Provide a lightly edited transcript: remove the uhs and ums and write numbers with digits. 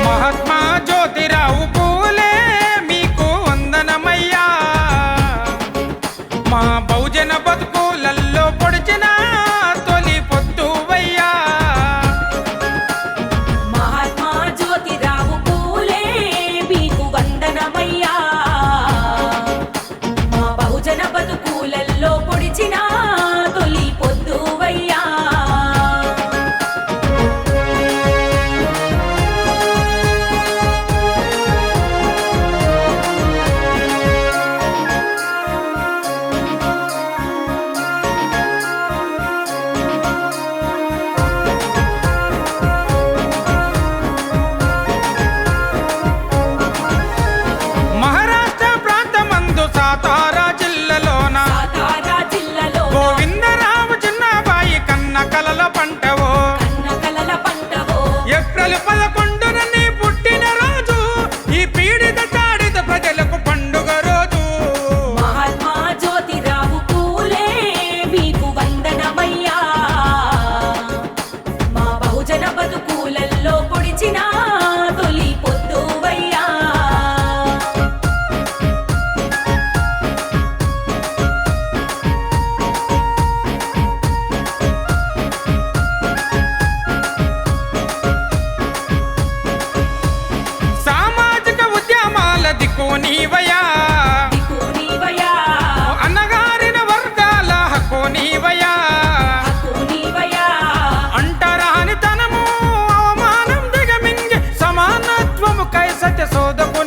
మహాత్మా జ్యోతిరావు పూలే మీకు వందనమయ్యా. మా బహుజన బతుకులల్లో పొడిచిన తొలి పొద్దువయ్యా. మహాత్మా జ్యోతిరావు పూలే మీకు వందనమయ్యా. మా బహుజన బతుకులల్లో పొడిచిన తొలి పొద్దువయ్యా. మహారాష్ట్ర ప్రాంతమందు సాతారా జిల్లాలోన సాతారా జిల్లాలో గోవిందరావు చిన్నబాయి కన్న కలల పంటవో. కన్న కలల పంటవో. ఏప్రిల్ 11న నీ పుట్టిన రోజు ఈ పీడిత తాడిత ప్రజలకు పండుగ రోజు. మహాత్మా జ్యోతిరావు పూలే మీకు వందనమయ్యా. మా బహుజన బతుకులల్లో పొడిచిన తొలి పొద్దువయ్యా. సామాజిక ఉద్యమాల దిక్కు నీవయా. దిక్కు నీవయ్యా. అన్నగారిన వర్గాల హక్కు నీవయా. హక్కు నీవయ్యా. అంటరానితనము అవమానం దిగమింగి సమానత్వము కై సత్య సోదకు